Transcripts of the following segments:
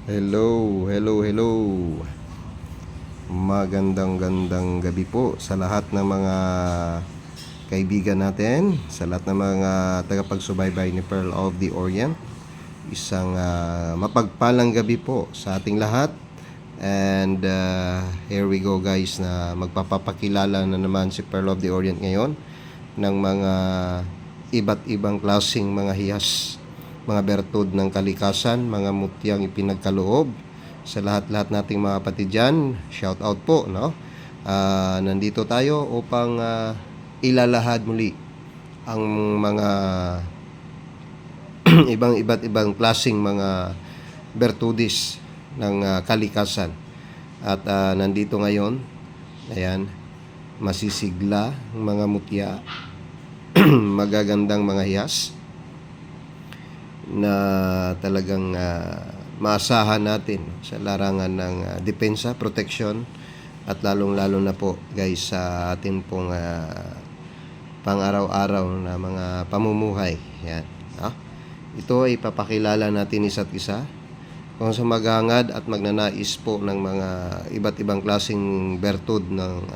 Hello, hello, hello. Magandang gabi po sa lahat ng mga kaibigan natin, sa lahat ng mga tagapagsubaybay ni Pearl of the Orient. Isang mapagpalang gabi po sa ating lahat. And here we go guys, na magpapakilala na naman si Pearl of the Orient ngayon ng mga iba't ibang klaseng mga hiyas, mga bertud ng kalikasan, mga mutyang ipinagkaloob sa lahat-lahat nating mga kapatid dyan. Shout out po, no? Nandito tayo upang ilalahad muli ang mga iba't ibang klaseng mga bertudis ng kalikasan. At nandito ngayon, ayan, masisigla mga mutya, magagandang mga hiyas na talagang maasahan natin sa larangan ng depensa, protection, at lalong-lalo na po guys sa atin pong pang-araw-araw na mga pamumuhay. Yan. Ito ay papakilala natin isa't isa kung sa maghangad at magnanais po ng mga iba't ibang klaseng bertud ng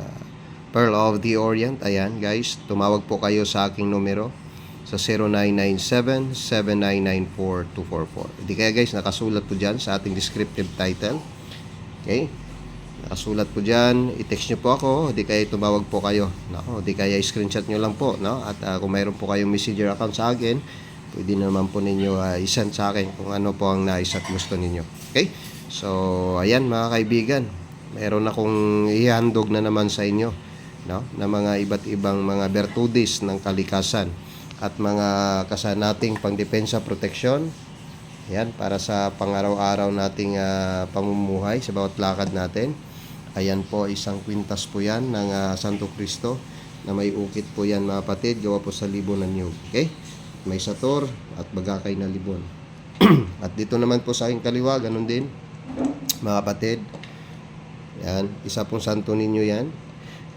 Pearl of the Orient. Ayan guys, tumawag po kayo sa aking numero sa 0997-7994-244. Hindi kaya guys, nakasulat po dyan sa ating descriptive title. Okay? Nakasulat po dyan. I-text nyo po ako. Hindi kaya tumawag po kayo. Hindi kaya screenshot nyo lang po. No? At kung mayroon po kayong messenger account sa akin, pwede naman po ninyo isend sa akin kung ano po ang nais at gusto ninyo. Okay? So, ayan mga kaibigan. Mayroon akong ihandog na naman sa inyo, no? Na mga iba't ibang mga bertudis ng kalikasan at mga kasanating pangdepensa, proteksyon. Ayan, para sa pang-araw-araw nating pamumuhay sa bawat lakad natin. Ayan po, isang kwintas po yan ng Santo Cristo na may ukit po yan mga kapatid, gawa po sa libon ng niyog. Okay? May sator at bagakay na libon. At dito naman po sa aking kaliwa, ganun din mga kapatid. Yan, isa pong santo ninyo yan.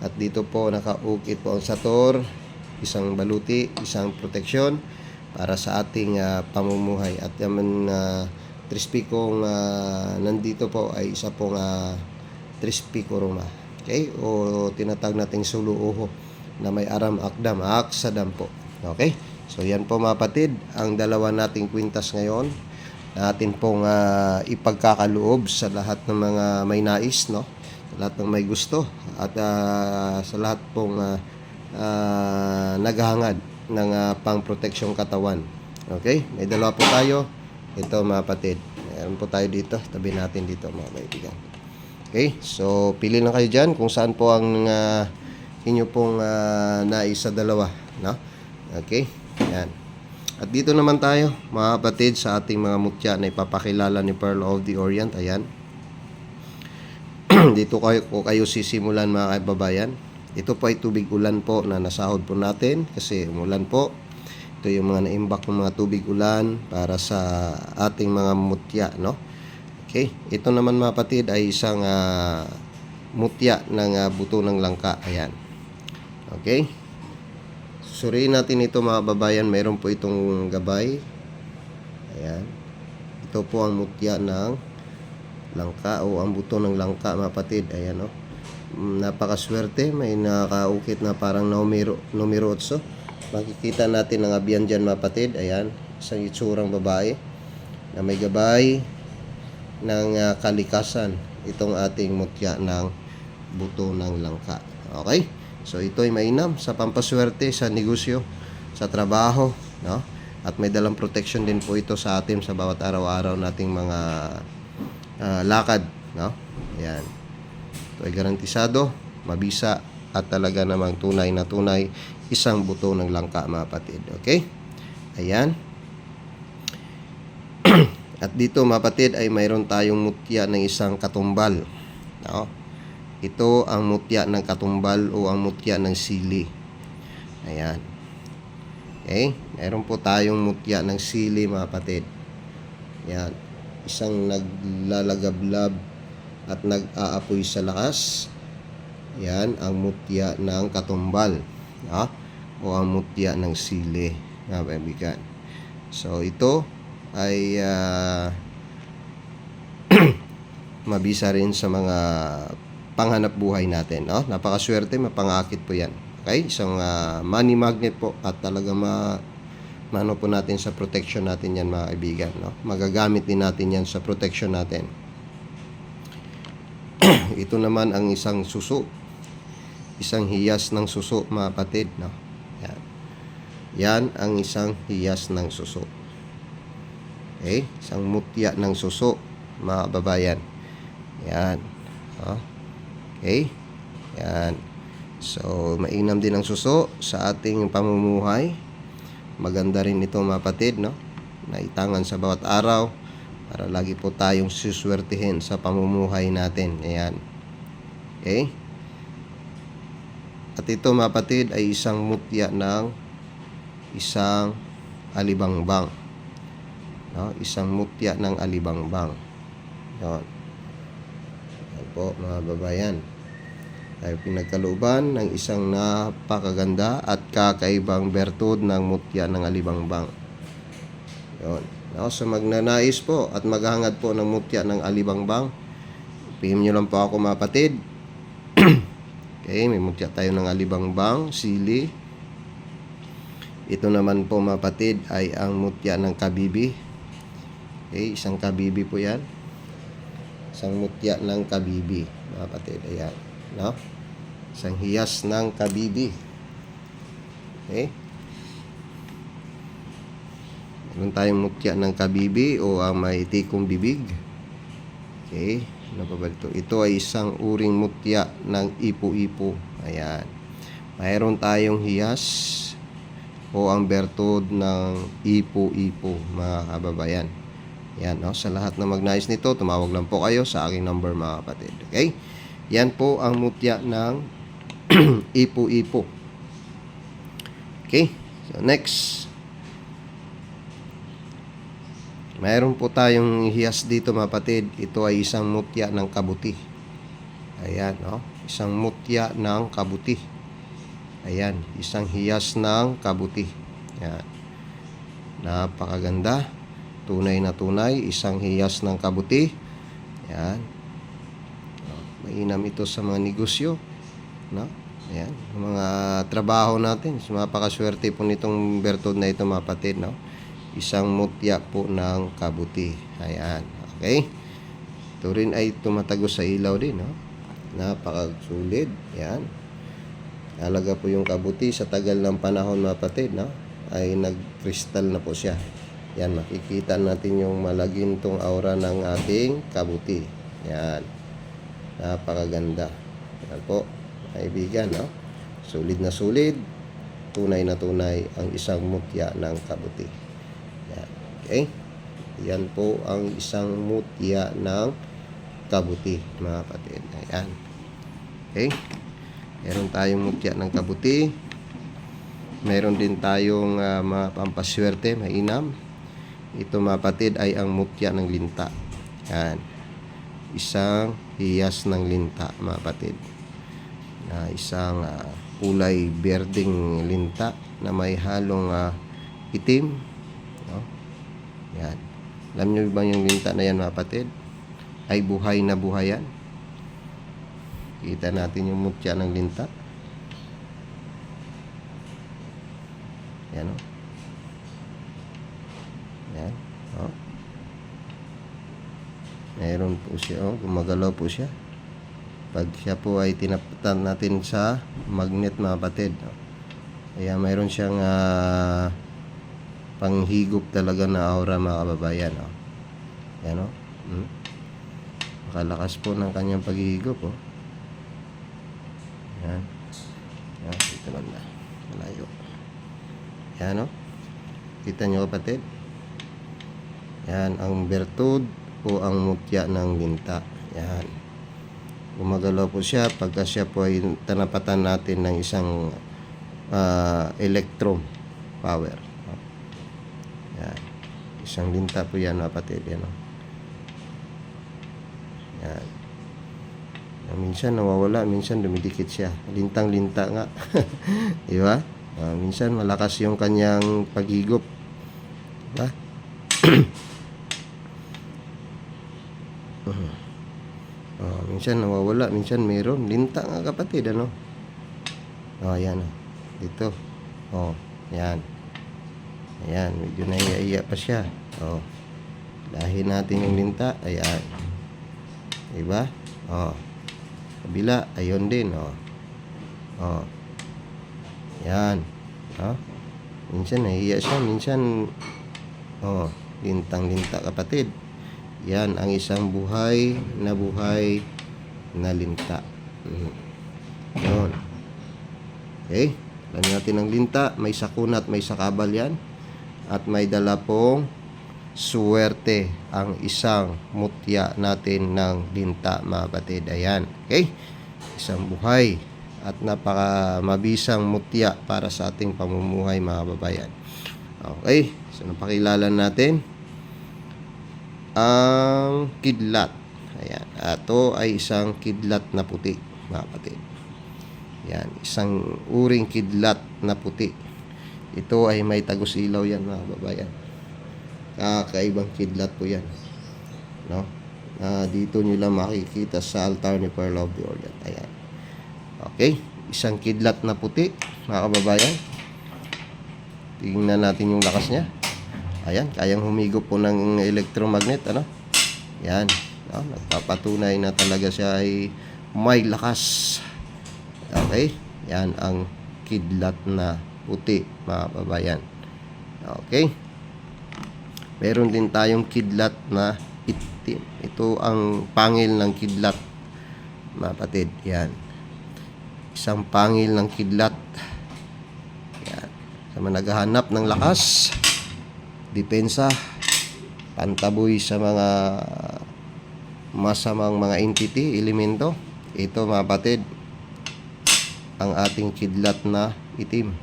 At dito po nakaukit po ang sator, isang baluti, isang proteksyon para sa ating pamumuhay. At yung trispikong nandito po ay isa pong trispiko Roma. Okay? O tinatag nating suluuho na may aram akdam, aksadam po. Okay? So yan po mga kapatid, ang dalawa nating kwintas ngayon natin pong ipagkakaloob sa lahat ng mga may nais, no? Sa lahat ng may gusto at sa lahat pong naghahangad ng pang-proteksyong katawan. Okay? May dalawa po tayo. Ito mga kapatid. Meron po tayo dito. Tabi natin dito mga kaibigan. Okay? So, pili lang kayo dyan kung saan po ang inyo pong nais sa dalawa. No? Okay? Yan. At dito naman tayo mga kapatid sa ating mga mutya na ipapakilala ni Pearl of the Orient. Ayan. Dito kayo sisimulan mga kaibabayan. Ito po ay tubig ulan po na nasahod po natin kasi umulan po. Ito yung mga naimbak ng mga tubig ulan para sa ating mga mutya, no? Okay. Ito naman mga kapatid ay isang mutya ng buto ng langka. Ayan. Okay. Suriin natin ito mga babayan. Mayroon po itong gabay. Ayan. Ito po ang mutya ng langka o ang buto ng langka mga kapatid. Ayan, no? Napakaswerte, may nakaukit na parang numero 8. Makikita natin ang abiyan dyan mga kapatid. Ayan, isang itsurang babae na may gabay ng kalikasan. Itong ating mutya ng buto ng langka. Okay? So ito ay mainam sa pampaswerte sa negosyo, sa trabaho, no? At may dalang protection din po ito sa atin sa bawat araw-araw nating mga lakad, no? Ayan. Ito ay garantisado, mabisa, at talaga namang tunay na tunay, isang buto ng langka mga kapatid. Okay? Ayan. At dito mga kapatid ay mayroon tayong mutya ng isang katumbal. No? Ito ang mutya ng katumbal o ang mutya ng sili. Ayan. Okay? Mayroon po tayong mutya ng sili mga kapatid. Ayan. Isang naglalagablab at nag-aapoy sa lakas. Yan ang mutya ng katumbal, o ang mutya ng sili, mga kaibigan. So ito ay mabisa rin sa mga panghanap buhay natin, no? Napakaswerte, mapangakit po yan. Okay? Isang money magnet po at talaga maano po natin sa protection natin yan, mga kaibigan, no? Magagamit din natin yan sa protection natin. Ito naman ang isang suso. Isang hiyas ng suso, mga kapatid, no? Yan. Yan ang isang hiyas ng suso. Okay? Isang mutya ng suso, mga kababayan. Yan. Okay? Yan. So, mainam din ang suso sa ating pamumuhay. Maganda rin ito, mga kapatid, no? Naitangan sa bawat araw para lagi po tayong suswertihin sa pamumuhay natin. Ayan. Okay? At ito, mga kapatid, ay isang mutya ng isang alibangbang. No? Isang mutya ng alibangbang. Yan. Yan po, mga babayan. Ay pinagkalooban ng isang napakaganda at kakaibang bertud ng mutya ng alibangbang. Yan. No? So magnanais po at maghangad po ng mutya ng alibangbang, PM nyo lang po ako, mga kapatid. Okay, may mutya tayo ng alibangbang, sili. Ito naman po, mga kapatid, ay ang mutya ng kabibi. Okay, isang kabibi po yan. Isang mutya ng kabibi, mga kapatid. Ayan, no? Isang hiyas ng kabibi. Okay. Meron tayong mutya ng kabibi o may tikong bibig. Okay. Ano pa ba ito? Ito ay isang uring mutya ng ipo-ipo. Ayan. Mayroon tayong hiyas o ang bertud ng ipo-ipo, mga kababayan. Yan, no? Sa lahat na magnais nito, tumawag lang po kayo sa aking number, mga kapatid. Okay? Yan po ang mutya ng ipo-ipo. Okay? So, next. Mayroon po tayong hiyas dito, mga kapatid. Ito ay isang mutya ng kabuti. Ayan, no? Isang mutya ng kabuti. Ayan, isang hiyas ng kabuti. Ayan. Napakaganda. Tunay na tunay, isang hiyas ng kabuti. Ayan. Mainam ito sa mga negosyo, no? Ayan, mga trabaho natin. Mapakaswerte po nitong bertud na ito, mga kapatid, no? Isang mutya po ng kabuti. Ayan. Okay? Ito rin ay tumatagos sa ilaw din, no? Napakasulit. Ayan. Talaga po yung kabuti sa tagal ng panahon, mga kapatid, no? Ay nag-crystal na po siya. Yan, makikita natin yung malagintong aura ng ating kabuti. Yan. Napakaganda. Yan po, kaibigan, no? Sulit na sulit. Tunay na tunay ang isang mutya ng kabuti. Yan. Okay? Yan po ang isang mutya ng kabuti, mga kapatid. Ayan. Okay? Meron tayong mutya ng kabuti. Meron din tayong mga pampaswerte, mainam. Ito, mga kapatid, ay ang mutya ng linta. Yan. Isang hiyas ng linta, mga kapatid. Isang kulay berdeng linta na may halong itim. No? Yan. Alam nyo ba yung linta na yan, mga kapatid? Ay buhay na buhay yan. Kita natin yung mutya ng linta. Yan, o. Yan, o. Meron po siya, o. Gumagalaw po siya. Pag siya po ay tinapatan natin sa magnet, mga kapatid. Kaya mayroon siyang panghigop talaga na aura, mga kababayan. O. Yan, o. Makalakas po ng kanyang paghihigop, o. Yan. Yan, dito lang na. Malayo. Yan, o. Kita nyo, kapatid? Yan, ang bertud o ang mutya ng linta. Yan. Gumagalaw po siya pagka siya po ay tanapatan natin ng isang electrum power. Yan. Isang linta po yan, kapatid. Yan, o. Yan. Minsan nawawala, minsan dumidikit siya. Lintang-linta nga. Di ba? Minsan malakas yung kanyang paghigop. Di ba? Minsan nawawala, minsan meron. Linta nga kapatid, ano? Ayan. Dito. Ayan. Ayan, medyo naiiya pa siya. Dahin natin yung linta. Ayan. Diba? Kabila, ayun din. Ayan. Minsan naiiya siya, minsan lintang-linta kapatid. Yan ang isang buhay na linta. Yun. Okay. Alam natin ang linta. May sakuna at may sakabal yan. At may dala pong suwerte ang isang mutya natin ng linta, mga kapatid. Ayan. Okay. Isang buhay at napaka mabisang mutya para sa ating pamumuhay, mga kababayan. Okay. So, napakilala natin ang kidlat. Ayan. Ito ay isang kidlat na puti, mga kapatid. Yan. Isang uring kidlat na puti. Ito ay may tagos ilaw yan, mga kababayan. Kakaibang kidlat po yan. No? Dito nyo lang makikita sa altar ni Pearl of the Orient. Ayan. Okay. Isang kidlat na puti, mga kababayan. Tingnan natin yung lakas niya. Ayan, kayang humigop po ng electromagnet, ano? Yan, nagpapatunay na talaga siya ay may lakas. Okay, yan ang kidlat na puti, mga kababayan. Okay, meron din tayong kidlat na itim. Ito ang pangil ng kidlat, mga kapatid. Yan, isang pangil ng kidlat. Yan, sa mga naghahanap ng lakas, depensa, pantaboy sa mga masamang mga entity, elemento. Ito, mga kapatid, ang ating kidlat na itim.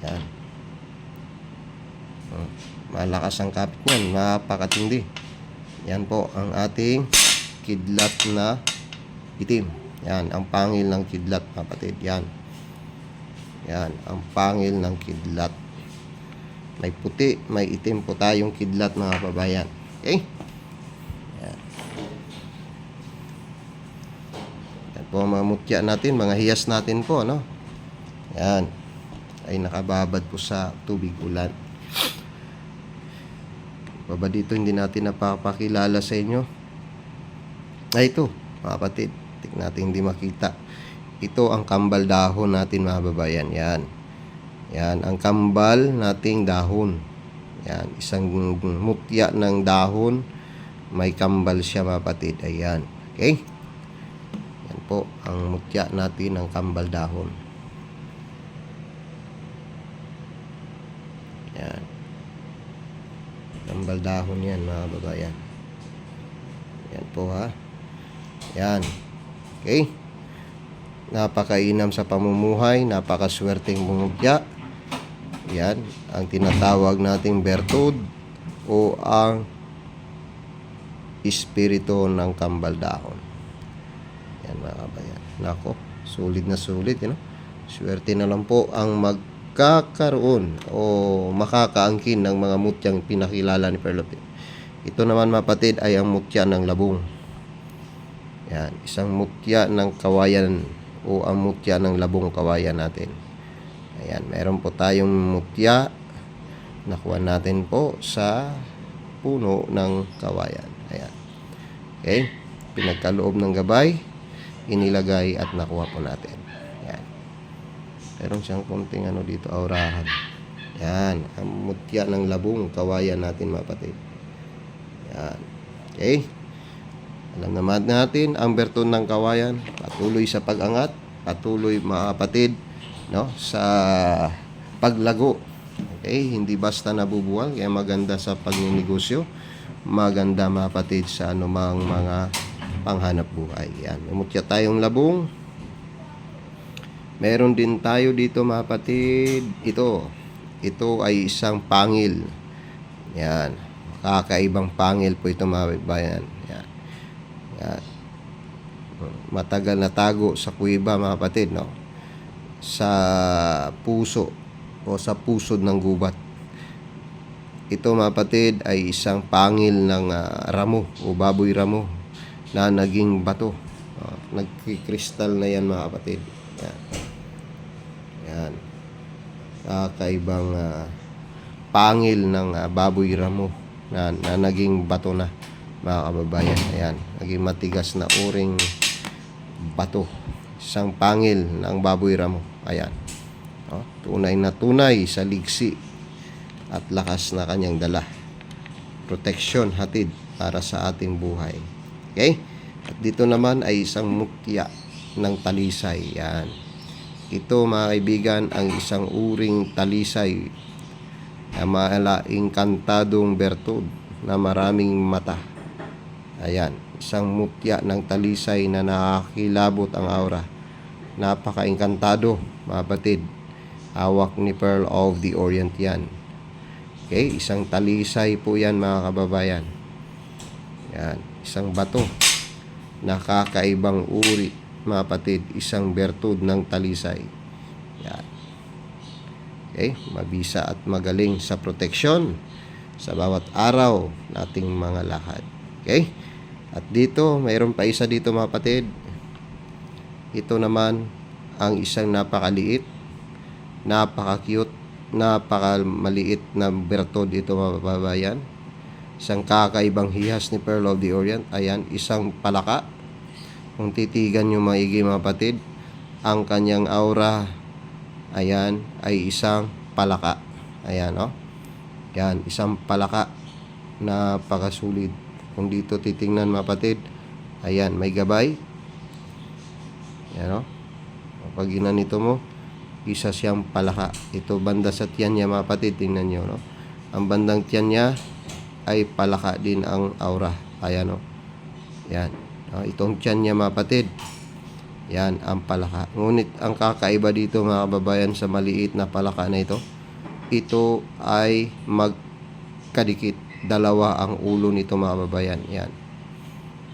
Yan. Malakas ang kapit niyan, mapakatindi. Yan po ang ating kidlat na itim. Yan, ang pangil ng kidlat, mga kapatid. Yan. Yan, ang pangil ng kidlat. May puti, may itim po tayong kidlat, mga kababayan. Okay? Yan. Yan po ang mga mutya natin, mga hiyas natin po, no? Yan. Ay nakababad po sa tubig ulan. Baba dito, hindi natin napapakilala sa inyo. Ito, mga kapatid. Tignan natin hindi makita. Ito ang kambal dahon natin, mga kababayan. Yan. Yan, ang kambal nating dahon. Yan, isang mutya ng dahon. May kambal siya, mga kapatid. Ayan. Okay? Yan po, ang mutya natin ng kambal dahon. Yan. Kambal dahon yan, mga babayan. Yan po, ha. Yan. Okay? Napakainam sa pamumuhay, napakaswerteng mutya. Yan, ang tinatawag nating bertud o ang espiritu ng kambal dahon. Yan, mga kabayan. Nako, sulit na sulit, Swerte na lang po ang magkakaroon o makakaangkin ng mga mutyang pinakilala ni Pearl of the Orient. Ito naman, mga kapatid, ay ang mutya ng labong. Yan, isang mutya ng kawayan o ang mutya ng labong kawayan natin. Ayan, meron po tayong mutya. Nakuha natin po sa puno ng kawayan. Ayan. Okay. Pinagkaloob ng gabay, inilagay at nakuha po natin. Ayan. Meron siyang konting dito, aurahan. Ayan. Ang mutya ng labong kawayan natin, mga kapatid. Ayan. Okay. Alam naman natin, ang berton ng kawayan, patuloy sa pag-angat, patuloy, mga kapatid, sa paglago. Okay, hindi basta nabubuwal, kaya maganda sa pagninegosyo, maganda, mga kapatid, sa anumang mga panghanap buhay. Yan, mutya tayong labong. Meron din tayo dito, mga kapatid, ito ay isang pangil. Yan, kakaibang pangil po ito, mga bayan. Yan. Yan. Matagal na tago sa kuweba, mga kapatid, sa puso o sa pusod ng gubat. Ito, mga kapatid, ay isang pangil ng ramo o baboy ramo. na naging bato. Nagkikristal na yan mga kapatid. Yan. Yan. Kakaibang pangil ng baboy ramo na naging bato na mga kababayan. Ayan. Naging matigas na uring bato. Isang pangil ng baboy ramo. Ayan. Tunay na tunay sa ligsi at lakas na kanyang dala. Protection hatid para sa ating buhay. Okay? At dito naman ay isang mutya ng talisay. Yan. Ito mga kaibigan ang isang uring talisay na malaking kantadong bertud na maraming mata. Ayan. Isang mutya ng talisay na nakakilabot ang aura. Napaka-engkantado mga batid. Hawak ni Pearl of the Orient yan. Okay, isang talisay po yan mga kababayan. Yan, isang bato. Nakakaibang uri mga patid. Isang bertud ng talisay. Yan. Okay, mabisa at magaling sa proteksyon sa bawat araw nating mga lakad. Okay, at dito, mayroon pa isa dito mga patid. Ito naman ang isang napakaliit, napaka-cute, napakamaliit na bertud ito mga kababayan. Isang kakaibang hihas ni Pearl of the Orient. Ayan, isang palaka. Kung titigan nyo maigi mga patid, ang kanyang aura, ayan, ay isang palaka. Ayan, oh. Yan, isang palaka. Napakasulit. Kung dito titingnan mga patid, ayan, may gabay. Ayan, oh. Pag inanito mo, isa siyang palaka. Ito banda sa tiyan niya mga patid, tingnan nyo, no? Ang bandang tiyan niya ay palaka din ang aura. Ayan, no? Yan. Itong tiyan niya mga patid, yan ang palaka. Ngunit ang kakaiba dito mga kababayan sa maliit na palaka na ito ay magkadikit. Dalawa ang ulo nito mga kababayan. Yan.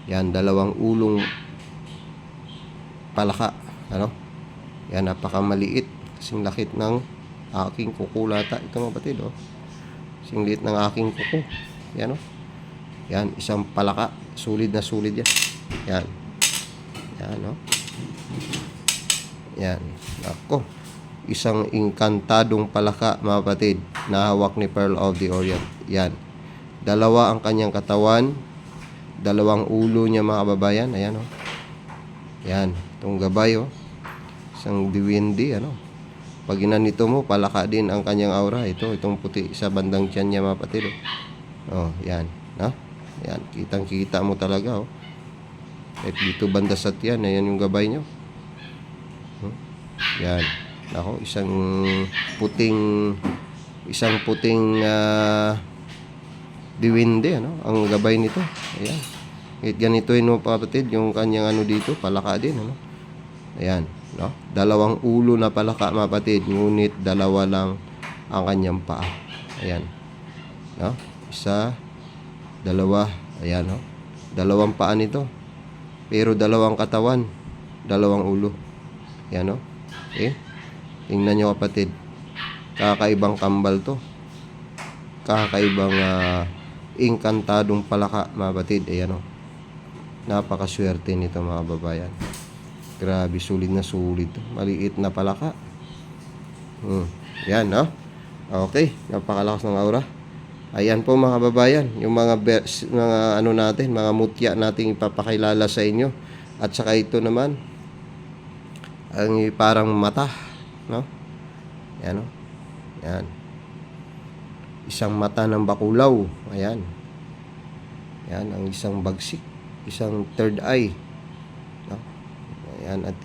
Yan, dalawang ulong palaka. Ano? Yan, napakamaliit. Kasing lakit ng aking kukulata. Ito mga batid, oh. Kasing liit ng aking kuko. Yan, oh. Yan, isang palaka. Sulit na sulit yan. Yan. Yan, oh. Yan. Ako. Isang engkantadong palaka, mga batid, na hawak ni Pearl of the Orient. Yan. Dalawa ang kanyang katawan. Dalawang ulo niya mga kababayan. Ayan, oh. Yan. Itong gabay, oh. Isang diwindi, ano. Pag inanito mo, palaka din ang kanyang aura. Itong puti sa bandang tiyan niya mga patid. Oh, yan. No? Yan, kitang-kita mo talaga, oh. At dito banda sa tiyan, ayan yung gabay nyo. Yan. Ako, isang puting diwindi, ano, ang gabay nito. Ayan. Kahit ganito yun mga patid, yung kanyang ano dito, palaka din, ano. Ayan. No? Dalawang ulo na palaka mga patid, ngunit dalawa lang ang kanyang paa. Ayan. No? Isa, dalawa, ayan, no? Dalawang paa nito. Pero dalawang katawan, dalawang ulo. Ayan, no? Okay? Tingnan nyo kapatid. Kakaibang kambal to. Kakaibang engkantadong palaka mga patid. Ayan, no? Napakaswerte nito mga babayan. Grabe, sulit na sulit. Maliit na palaka. Yan, no? Okay, napakalakas ng aura. Ayan po mga kababayan, yung mga ano natin, mga mutya nating ipapakilala sa inyo. At saka ito naman, ang parang mata, no? Yan, no? Yan. Isang mata ng bakulaw. Ayan. Yan, ang isang bagsik. Isang third eye. No? Ayan, at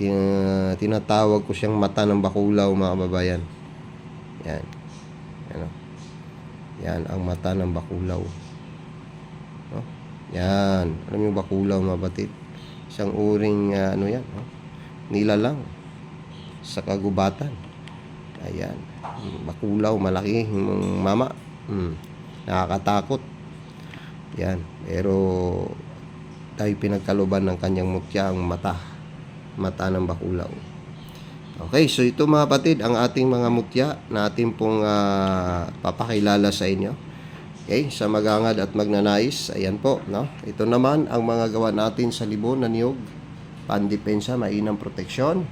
tinatawag ko siyang mata ng bakulaw mga kababayan. Yan. Yan, no? Yan ang mata ng bakulaw. No? Yan. Alam niyo bakulaw mga batid? Isang uring ano yan, no? Nilalang sa kagubatan. Ayan. Bakulaw, malaki yung mama. Nakakatakot. Yan. Pero tayo pinagkaluban ng kanyang mutya ang mata. Mata ng bakulaw. Okay, so ito mga kapatid, ang ating mga mutya na ating pong papakilala sa inyo. Okay, sa maghangad at magnanais, ayan po, no? Ito naman ang mga gawa natin sa libon na niyog, pandepensa, mainang proteksyon.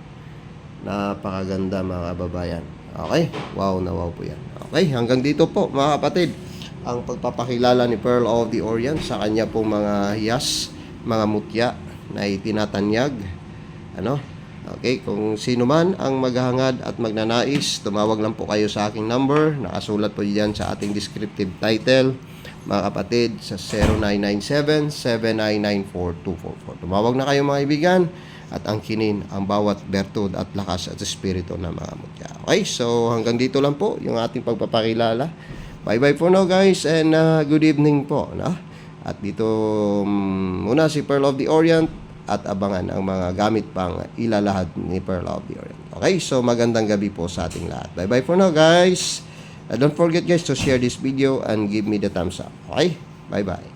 Napakaganda mga kababayan. Okay, wow na wow po yan. Okay, hanggang dito po mga kapatid, ang pagpapakilala ni Pearl of the Orient sa kanya pong mga hiyas, mga mutya na itinatanyag. Ano? Okay, kung sino man ang maghahangad at magnanais, tumawag lang po kayo sa aking number. Nakasulat po diyan sa ating descriptive title, mga kapatid, sa 0997-799-4244. Tumawag na kayo mga kaibigan at angkinin ang bawat bertud at lakas at espiritu ng mga mutya. Okay, so hanggang dito lang po yung ating pagpapakilala. Bye-bye for now guys, and good evening po. No? At dito muna si Pearl of the Orient, at abangan ang mga gamit pang ilalahad ni Pearl of the Orient. Okay, so magandang gabi po sa ating lahat. Bye-bye for now guys. Don't forget guys to share this video and give me the thumbs up. Okay, bye-bye.